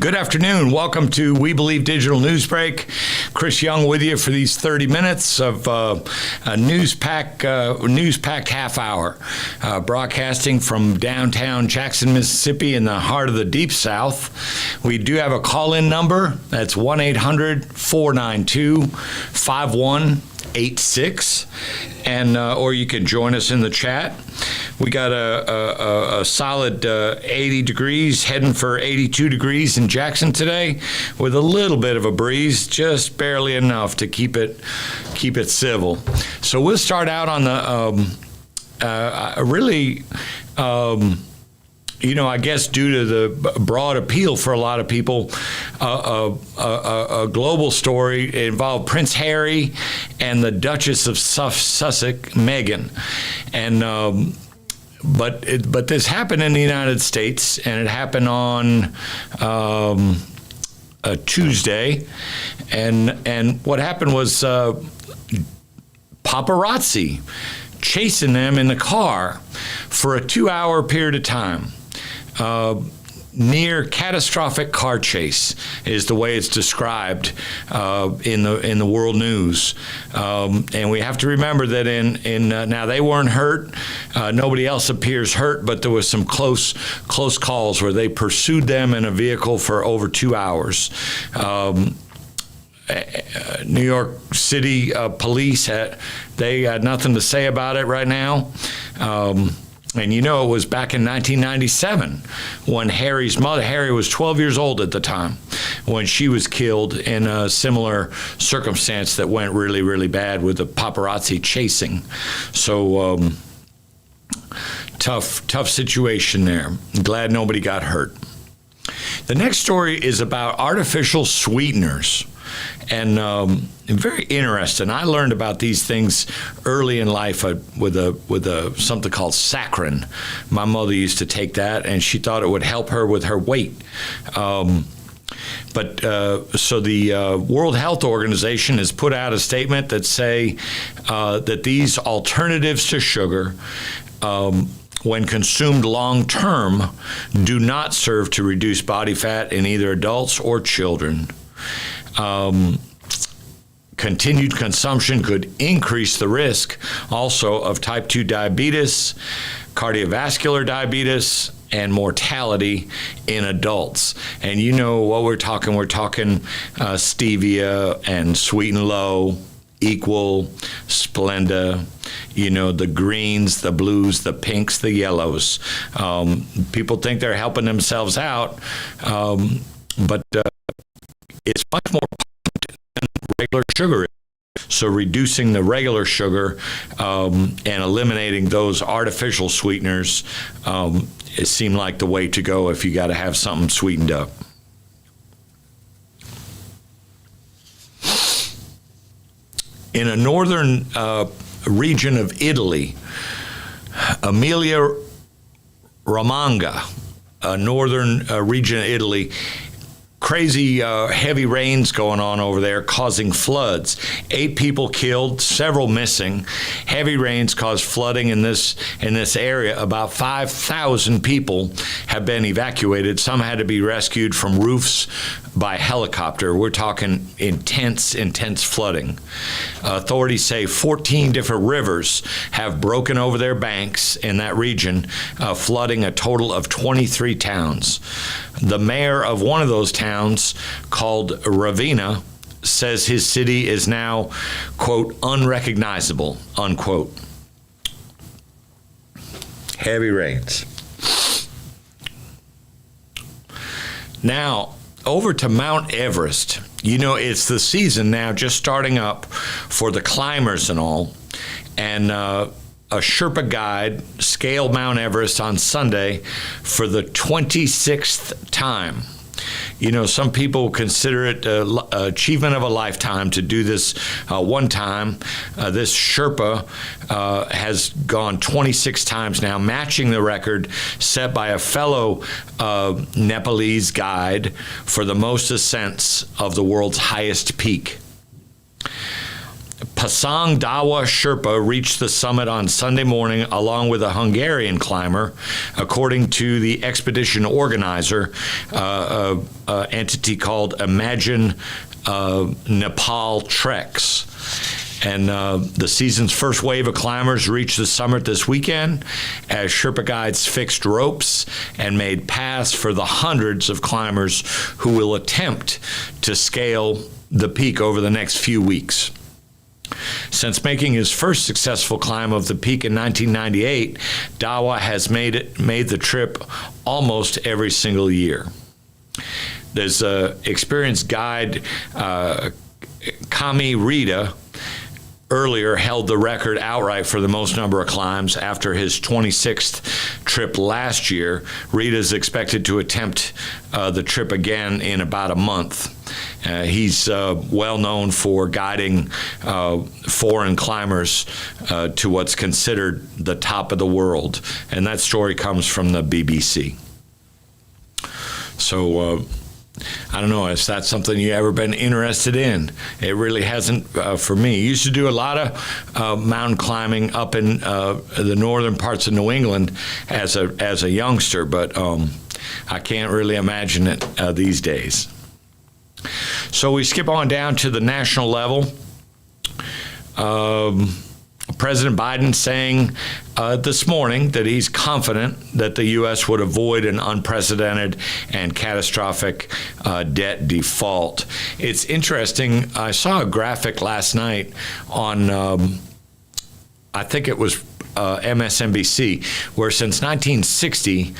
Good afternoon. Welcome to We Believe Digital Newsbreak. Chris Young with you for these 30 minutes of a news-packed half hour, broadcasting from downtown Jackson, Mississippi, in the heart of the Deep South. We do have a call-in number. That's 1-800-492-5186, and or you can join us in the chat. We got a solid 80 degrees, heading for 82 degrees in Jackson today, with a little bit of a breeze, just barely enough to keep it civil. So we'll start out on the I guess due to the broad appeal for a lot of people, a global story. It involved Prince Harry and the Duchess of Sussex, Meghan, and. But this happened in the United States, and it happened on a Tuesday, and what happened was paparazzi chasing them in the car for a 2-hour period of time. Near catastrophic car chase is the way it's described in the world news, and we have to remember that now they weren't hurt, nobody else appears hurt, but there was some close calls where they pursued them in a vehicle for over 2 hours. New York City police they had nothing to say about it right now. And it was back in 1997 when Harry's mother, Harry was 12 years old at the time, when she was killed in a similar circumstance that went really, really bad with the paparazzi chasing. So tough situation there. I'm glad nobody got hurt. The next story is about artificial sweeteners. And very interesting. I learned about these things early in life with something called saccharin. My mother used to take that, and she thought it would help her with her weight. So the World Health Organization has put out a statement that say that these alternatives to sugar, when consumed long term, do not serve to reduce body fat in either adults or children. Continued consumption could increase the risk also of type 2 diabetes, cardiovascular diabetes, and mortality in adults. And what we're talking. We're talking stevia and Sweet and Low, Equal, Splenda, the greens, the blues, the pinks, the yellows. People think they're helping themselves out, but it's much more potent than regular sugar is. So reducing the regular sugar and eliminating those artificial sweeteners, it seemed like the way to go if you got to have something sweetened up. In a northern region of Italy, Emilia-Romagna, a northern region of Italy, crazy heavy rains going on over there, causing floods. 8 people killed, several missing. Heavy rains caused flooding in this area. About 5,000 people have been evacuated. Some had to be rescued from roofs by helicopter. We're talking intense flooding. Authorities say 14 different rivers have broken over their banks in that region, flooding a total of 23 towns. The mayor of one of those towns, called Ravenna, says his city is now, quote, unrecognizable, unquote. Heavy rains. Now, over to Mount Everest. It's the season now, just starting up for the climbers and all. And a Sherpa guide scaled Mount Everest on Sunday for the 26th time. Some people consider it an achievement of a lifetime to do this one time. This Sherpa has gone 26 times now, matching the record set by a fellow Nepalese guide for the most ascents of the world's highest peak. Pasang Dawa Sherpa reached the summit on Sunday morning along with a Hungarian climber, according to the expedition organizer, entity called Imagine Nepal Treks. And the season's first wave of climbers reached the summit this weekend as Sherpa guides fixed ropes and made paths for the hundreds of climbers who will attempt to scale the peak over the next few weeks. Since making his first successful climb of the peak in 1998, Dawa has made the trip almost every single year. There's an experienced guide, Kami Rita, earlier held the record outright for the most number of climbs after his 26th trip last year. Rita is expected to attempt the trip again in about a month. He's well known for guiding foreign climbers to what's considered the top of the world. And that story comes from the BBC. So, I don't know if that's something you ever been interested in. It really hasn't for me. I used to do a lot of mountain climbing up in the northern parts of New England as a youngster, but I can't really imagine it these days. So we skip on down to the national level. President Biden saying this morning that he's confident that the U.S. would avoid an unprecedented and catastrophic debt default. It's interesting. I saw a graphic last night on, I think it was MSNBC, where since 1960,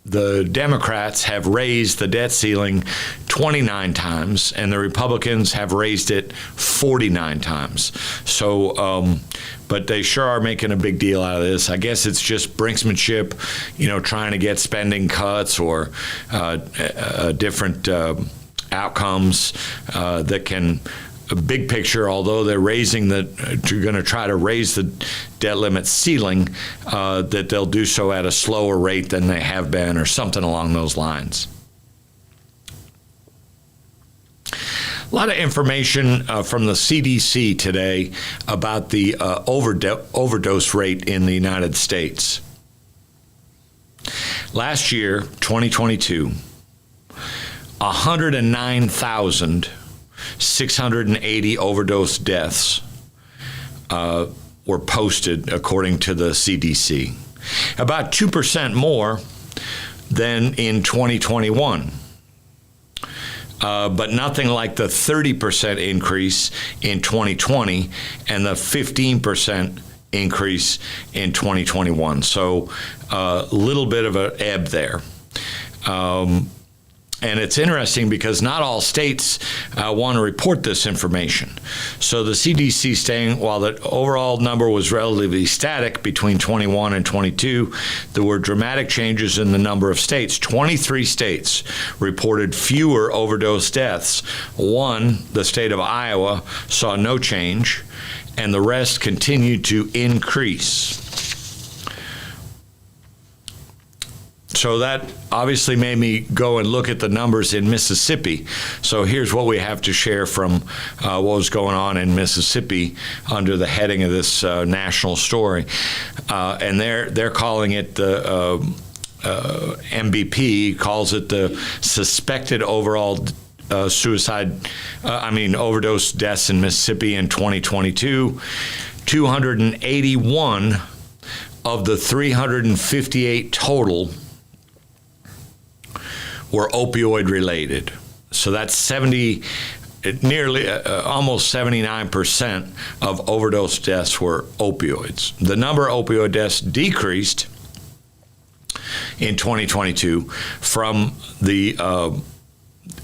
the Democrats have raised the debt ceiling 29 times, and the Republicans have raised it 49 times. So, but they sure are making a big deal out of this. I guess it's just brinksmanship, trying to get spending cuts or different outcomes that can. A big picture, although they're going to try to raise the debt limit ceiling, that they'll do so at a slower rate than they have been, or something along those lines. A lot of information from the CDC today about the overdose rate in the United States. Last year, 2022, 109,680 overdose deaths were posted, according to the CDC. About 2% more than in 2021. But nothing like the 30% increase in 2020 and the 15% increase in 2021. So a little bit of an ebb there. And it's interesting because not all states want to report this information. So the CDC saying while the overall number was relatively static between 21 and 22, there were dramatic changes in the number of states. 23 states reported fewer overdose deaths. One, the state of Iowa, saw no change, and the rest continued to increase. So that obviously made me go and look at the numbers in Mississippi. So here's what we have to share from what was going on in Mississippi under the heading of this national story. And they're calling it the MVP calls it the suspected overall overdose deaths in Mississippi in 2022. 281 of the 358 total were opioid related. So that's almost 79% of overdose deaths were opioids. The number of opioid deaths decreased in 2022 from the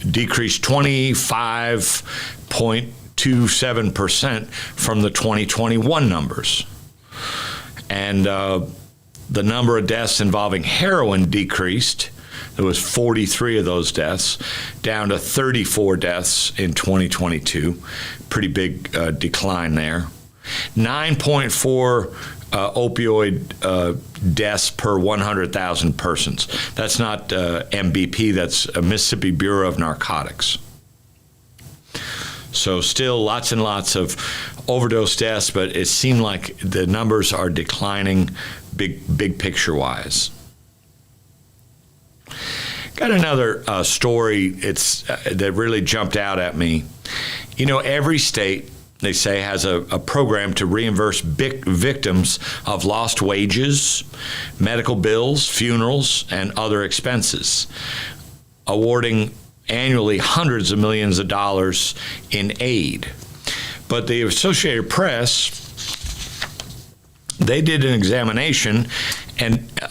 decreased 25.27% from the 2021 numbers. And the number of deaths involving heroin decreased. There was 43 of those deaths, down to 34 deaths in 2022. Pretty big decline there. 9.4 opioid deaths per 100,000 persons. That's not MBP, that's Mississippi Bureau of Narcotics. So still lots and lots of overdose deaths, but it seemed like the numbers are declining big picture-wise. Got another story that really jumped out at me. You know, every state, they say, has a program to reimburse victims of lost wages, medical bills, funerals, and other expenses, awarding annually hundreds of millions of dollars in aid. But the Associated Press, they did an examination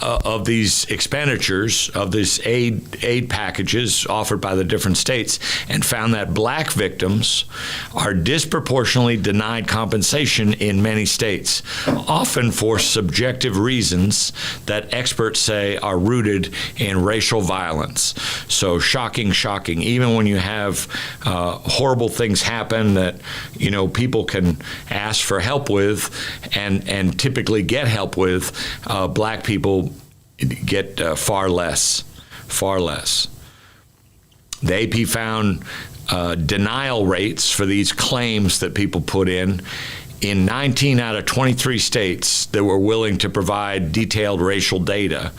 of these expenditures, of these aid packages offered by the different states, and found that black victims are disproportionately denied compensation in many states, often for subjective reasons that experts say are rooted in racial violence. So shocking. Even when you have horrible things happen that, you know, people can ask for help with and typically get help with, black people get far less. The AP found denial rates for these claims that people put in 19 out of 23 states that were willing to provide detailed racial data,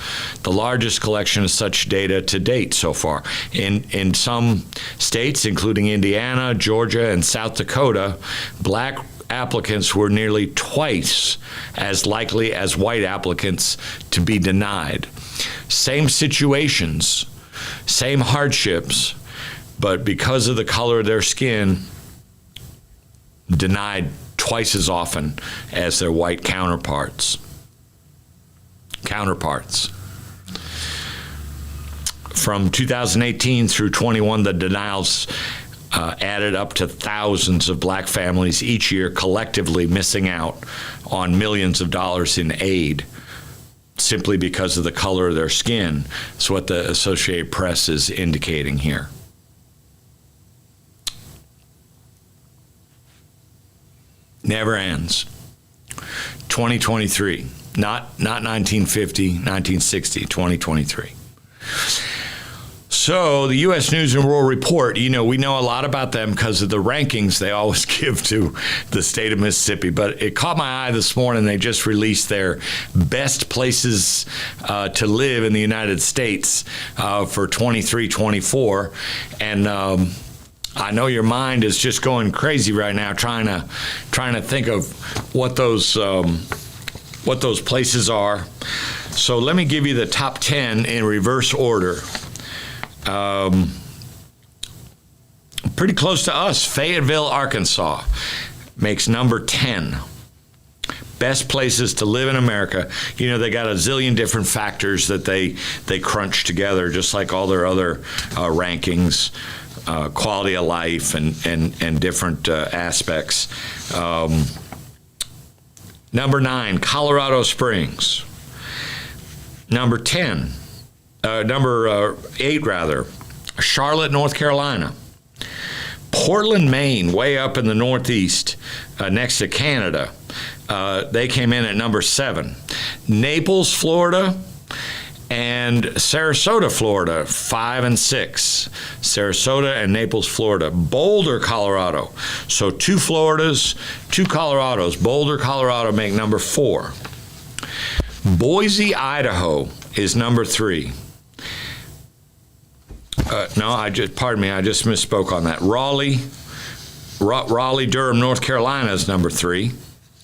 the largest collection of such data to date so far. In some states, including Indiana, Georgia, and South Dakota, black applicants were nearly twice as likely as white applicants to be denied. Same situations, same hardships, but because of the color of their skin, denied twice as often as their white counterparts. From 2018 through 21, the denials added up to thousands of black families each year collectively missing out on millions of dollars in aid simply because of the color of their skin. That's what the Associated Press is indicating here. Never ends. 2023, not 1950, 1960, 2023. So the U.S. News and World Report, you know, we know a lot about them because of the rankings they always give to the state of Mississippi. But it caught my eye this morning. They just released their best places to live in the United States for 23-24. And I know your mind is just going crazy right now trying to think of what those places are. So let me give you the top 10 in reverse order. Pretty close to us, Fayetteville, Arkansas, makes number 10. Best places to live in America. You know, they got a zillion different factors that they crunch together, just like all their other rankings, quality of life and different aspects. Number 9, Colorado Springs. Number 8, Charlotte, North Carolina. Portland, Maine, way up in the Northeast, next to Canada. They came in at number 7. Naples, Florida, and Sarasota, Florida, 5 and 6. Sarasota and Naples, Florida. Boulder, Colorado. So 2 Floridas, 2 Colorados. Boulder, Colorado make number 4. Boise, Idaho is number 3. I just misspoke on that. Raleigh, Durham, North Carolina is number 3.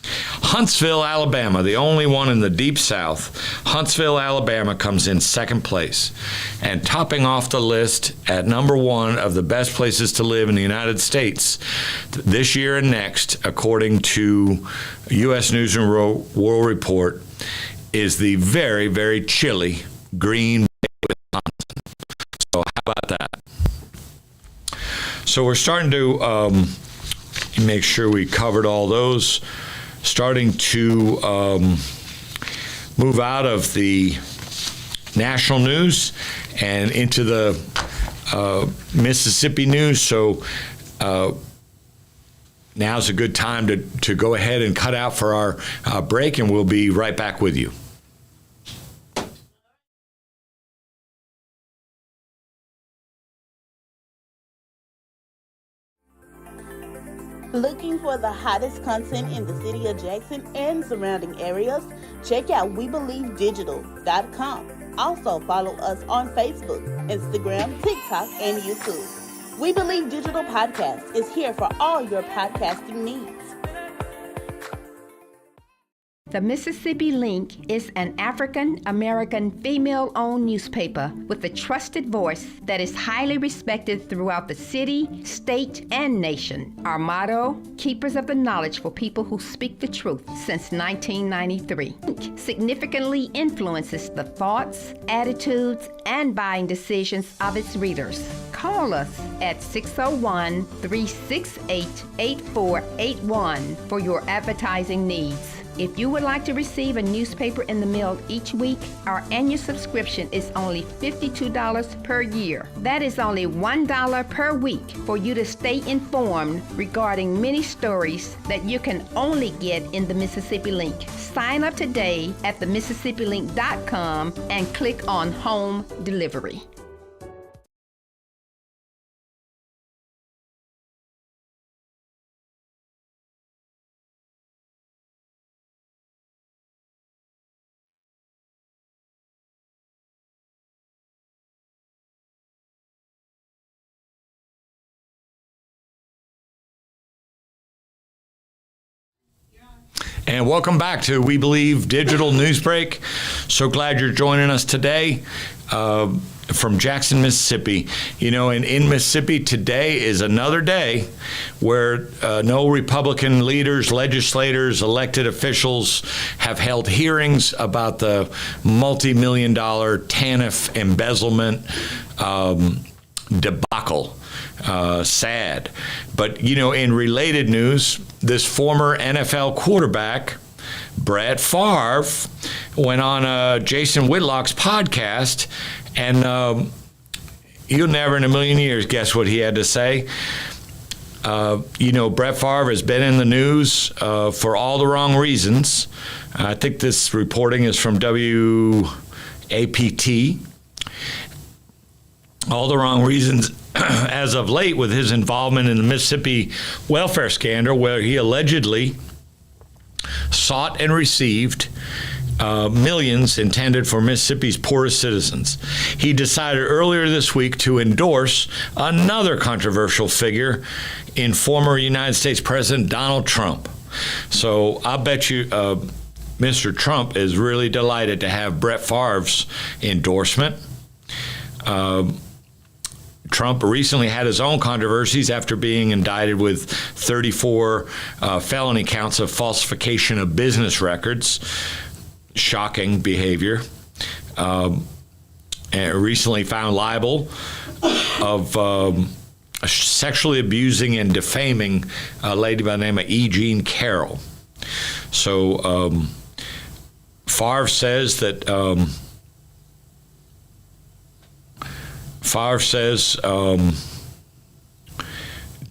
Huntsville, Alabama, the only one in the Deep South. Huntsville, Alabama comes in 2nd place. And topping off the list at number 1 of the best places to live in the United States this year and next, according to U.S. News and World Report, is the very, very chilly Green Bay, Wisconsin. So how about that? So we're starting to make sure we covered all those. Starting to move out of the national news and into the Mississippi news. So now's a good time to go ahead and cut out for our break, and we'll be right back with you. Looking for the hottest content in the city of Jackson and surrounding areas? Check out WeBelieveDigital.com. Also follow us on Facebook, Instagram, TikTok, and YouTube. We Believe Digital Podcast is here for all your podcasting needs. The Mississippi Link is an African-American female-owned newspaper with a trusted voice that is highly respected throughout the city, state, and nation. Our motto, keepers of the knowledge for people who speak the truth, since 1993. Link significantly influences the thoughts, attitudes, and buying decisions of its readers. Call us at 601-368-8481 for your advertising needs. If you would like to receive a newspaper in the mail each week, our annual subscription is only $52 per year. That is only $1 per week for you to stay informed regarding many stories that you can only get in the Mississippi Link. Sign up today at themississippilink.com and click on Home Delivery. And welcome back to We Believe Digital Newsbreak. So glad you're joining us today from Jackson, Mississippi. You know, in Mississippi, today is another day where no Republican leaders, legislators, elected officials have held hearings about the multi-million-dollar TANF embezzlement debacle. Sad. But, you know, in related news, this former NFL quarterback, Brett Favre, went on Jason Whitlock's podcast, and you'll never in a million years guess what he had to say. You know, Brett Favre has been in the news for all the wrong reasons. I think this reporting is from WAPT. All the wrong reasons as of late with his involvement in the Mississippi welfare scandal, where he allegedly sought and received millions intended for Mississippi's poorest citizens. He decided earlier this week to endorse another controversial figure in former United States President Donald Trump. So I bet you Mr. Trump is really delighted to have Brett Favre's endorsement. Trump recently had his own controversies after being indicted with 34 felony counts of falsification of business records. Shocking behavior. And recently found liable of sexually abusing and defaming a lady by the name of E. Jean Carroll. So Favre says that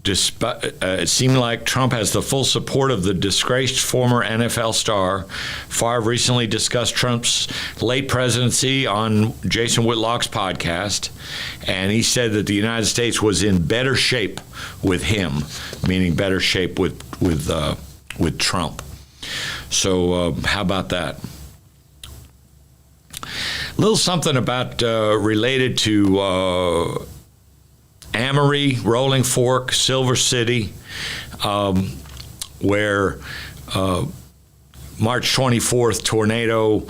it seemed like Trump has the full support of the disgraced former NFL star. Favre recently discussed Trump's late presidency on Jason Whitlock's podcast, and he said that the United States was in better shape with him, meaning better shape with Trump. So how about that? A little something about related to Amory, Rolling Fork, Silver City, where March 24th tornado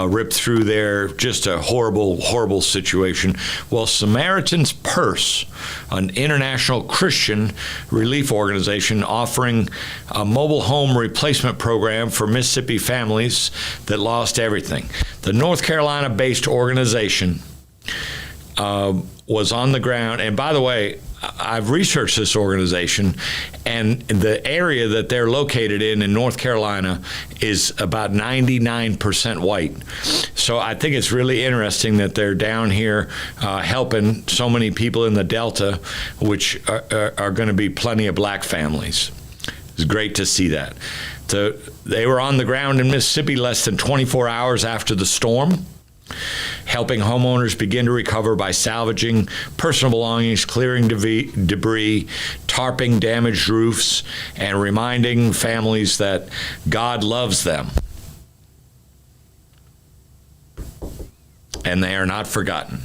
ripped through there. Just a horrible, horrible situation. Well, Samaritan's Purse, an international Christian relief organization offering a mobile home replacement program for Mississippi families that lost everything. The North Carolina-based organization was on the ground. And by the way, I've researched this organization, and the area that they're located in North Carolina is about 99% white. So I think it's really interesting that they're down here helping so many people in the Delta, which are going to be plenty of black families. It's great to see that. They were on the ground in Mississippi less than 24 hours after the storm. helping homeowners begin to recover by salvaging personal belongings, clearing debris, tarping damaged roofs, and reminding families that God loves them. And they are not forgotten.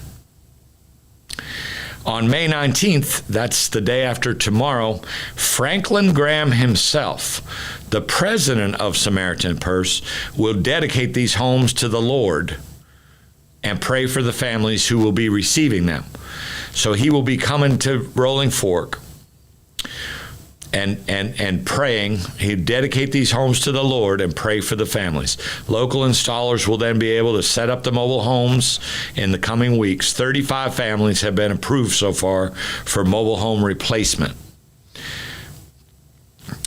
On May 19th, that's the day after tomorrow, Franklin Graham himself, the president of Samaritan Purse, will dedicate these homes to the Lord and pray for the families who will be receiving them. So he will be coming to Rolling Fork and praying. He'll dedicate these homes to the Lord and pray for the families. Local installers will then be able to set up the mobile homes in the coming weeks. 35 families have been approved so far for mobile home replacement.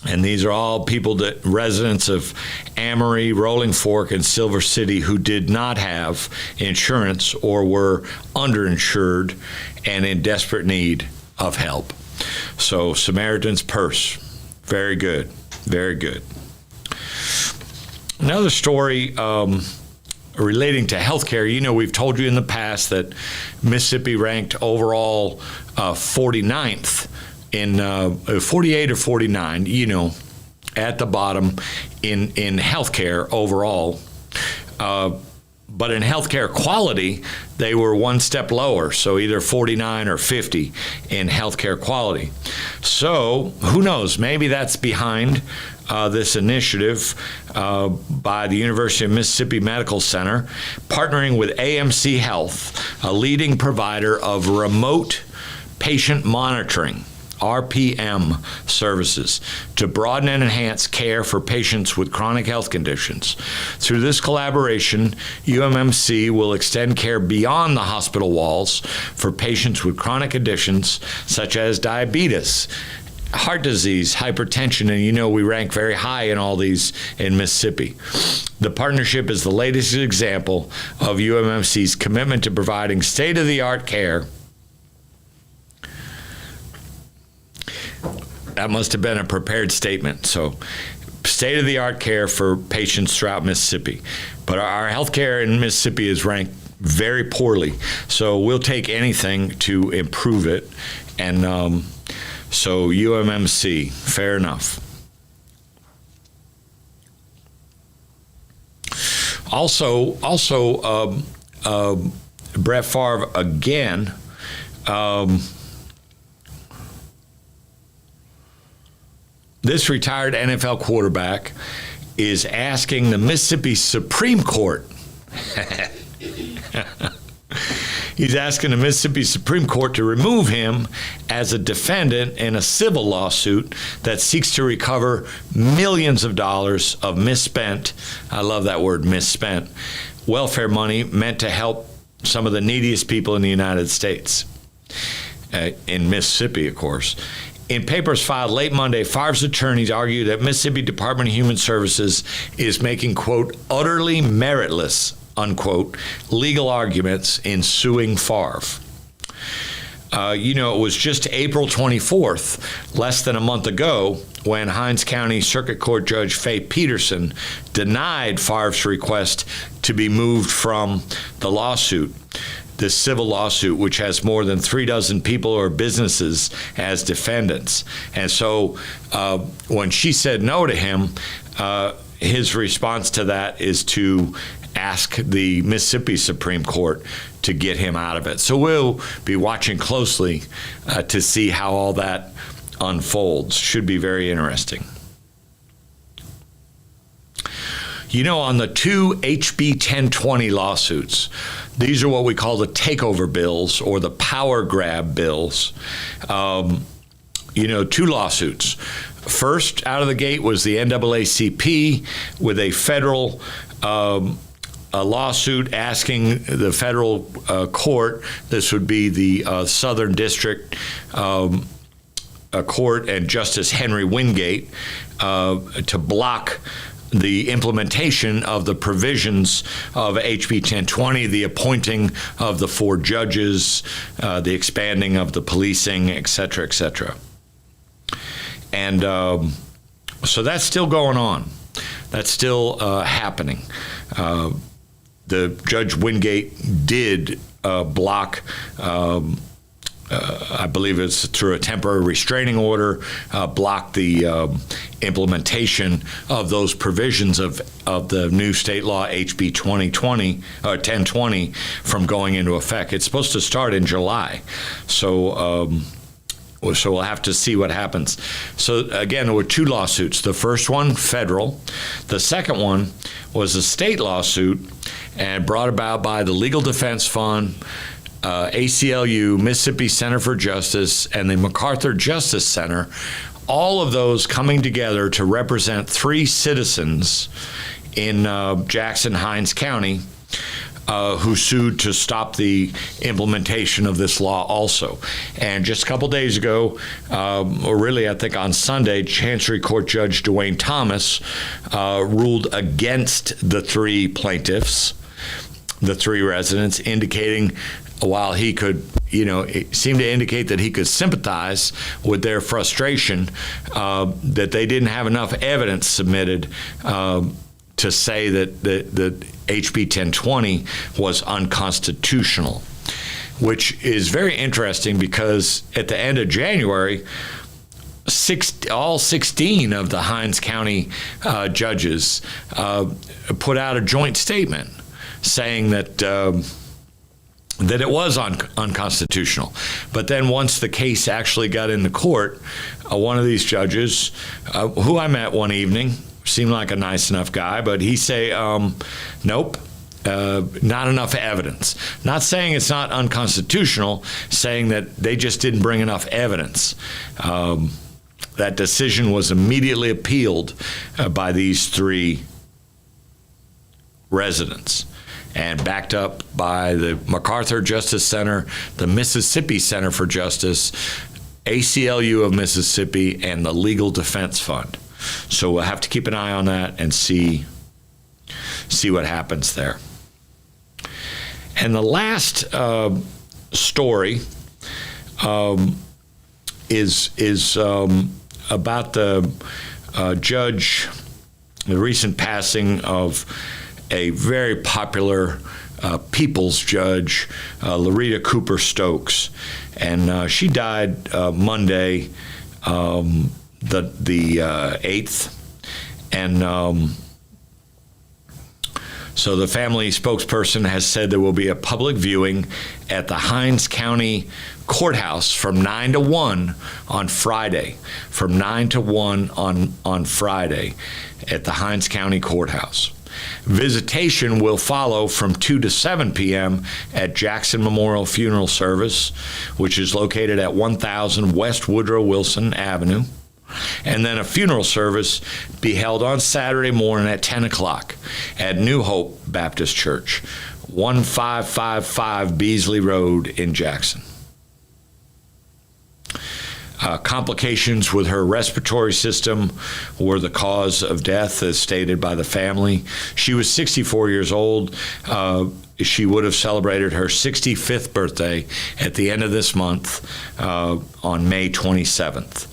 And these are all residents of Amory, Rolling Fork, and Silver City who did not have insurance or were underinsured and in desperate need of help. So Samaritan's Purse, very good, very good. Another story relating to healthcare. You know, we've told you in the past that Mississippi ranked overall 49th in 48 or 49, you know, at the bottom in healthcare overall. But in healthcare quality, they were one step lower, so either 49 or 50 in healthcare quality. So who knows? Maybe that's behind this initiative by the University of Mississippi Medical Center, partnering with AMC Health, a leading provider of remote patient monitoring, RPM services, to broaden and enhance care for patients with chronic health conditions. Through this collaboration, UMMC will extend care beyond the hospital walls for patients with chronic conditions such as diabetes, heart disease, hypertension, and you know we rank very high in all these in Mississippi. The partnership is the latest example of UMMC's commitment to providing state-of-the-art care. That must have been a prepared statement. So, state-of-the-art care for patients throughout Mississippi. But our healthcare in Mississippi is ranked very poorly. So we'll take anything to improve it. And so UMMC, fair enough. Also, Brett Favre again. This retired NFL quarterback is asking the Mississippi Supreme Court. He's asking the Mississippi Supreme Court to remove him as a defendant in a civil lawsuit that seeks to recover millions of dollars of misspent, I love that word, misspent, welfare money meant to help some of the neediest people in the United States. In Mississippi, of course. In papers filed late Monday, Favre's attorneys argue that Mississippi Department of Human Services is making, quote, utterly meritless, unquote, legal arguments in suing Favre. You know, it was just April 24th, less than a month ago, when Hinds County Circuit Court Judge Faye Peterson denied Favre's request to be moved from the lawsuit. This civil lawsuit, which has more than 36 people or businesses as defendants. And so when she said no to him, his response to that is to ask the Mississippi Supreme Court to get him out of it. So we'll be watching closely to see how all that unfolds. Should be very interesting. You know, on the two HB 1020 lawsuits, these are what we call the takeover bills or the power grab bills. You know, two lawsuits. First out of the gate was the NAACP with a federal a lawsuit asking the federal court, this would be the Southern District Court and Justice Henry Wingate, to block the implementation of the provisions of HB 1020, the appointing of the 4 judges, the expanding of the policing, et cetera, et cetera. And so that's still going on. That's still happening. the Judge Wingate did block. I believe it's through a temporary restraining order, block the implementation of those provisions of the new state law HB 1020 from going into effect. It's supposed to start in July, so we'll have to see what happens. So again, there were two lawsuits. The first one, federal. The second one was a state lawsuit, and brought about by the Legal Defense Fund, ACLU, Mississippi Center for Justice, and the MacArthur Justice Center, all of those coming together to represent 3 citizens in Jackson-Hinds County who sued to stop the implementation of this law also. And just a couple days ago, or really I think on Sunday, Chancery Court Judge Dwayne Thomas ruled against the 3 plaintiffs, the 3 residents, indicating while he could, it seemed to indicate that he could sympathize with their frustration, that they didn't have enough evidence submitted to say that the HB 1020 was unconstitutional, which is very interesting because at the end of January, all 16 of the Hinds County judges put out a joint statement saying that it was unconstitutional. But then once the case actually got into court, one of these judges, who I met one evening, seemed like a nice enough guy, but he say, nope, not enough evidence. Not saying it's not unconstitutional, saying that they just didn't bring enough evidence. That decision was immediately appealed by these 3 residents, and backed up by the MacArthur Justice Center, the Mississippi Center for Justice, ACLU of Mississippi, and the Legal Defense Fund. So we'll have to keep an eye on that and see what happens there. And the last story is about the recent passing of a very popular people's judge, Loretta Cooper Stokes, and she died Monday, the 8th, and so the family spokesperson has said there will be a public viewing at the Hinds County Courthouse from 9 to 1 on Friday. From 9 to 1 on Friday at the Hinds County Courthouse. Visitation will follow from 2 to 7 p.m. at Jackson Memorial Funeral Service, which is located at 1000 West Woodrow Wilson Avenue. And then a funeral service be held on Saturday morning at 10 o'clock at New Hope Baptist Church, 1555 Beasley Road in Jackson. Complications with her respiratory system were the cause of death, as stated by the family. She was 64 years old. She would have celebrated her 65th birthday at the end of this month on May 27th.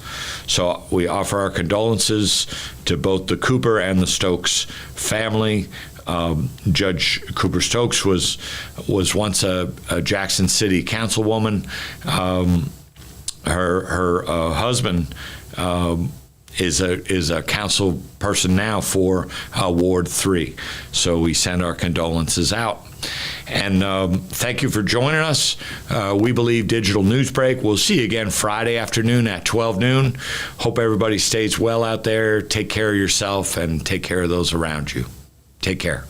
So we offer our condolences to both the Cooper and the Stokes family. Judge Cooper Stokes was once a Jackson City councilwoman. Her husband is a council person now for Ward 3. So we send our condolences out. And thank you for joining us. We Believe Digital Newsbreak. We'll see you again Friday afternoon at 12 noon. Hope everybody stays well out there. Take care of yourself and take care of those around you. Take care.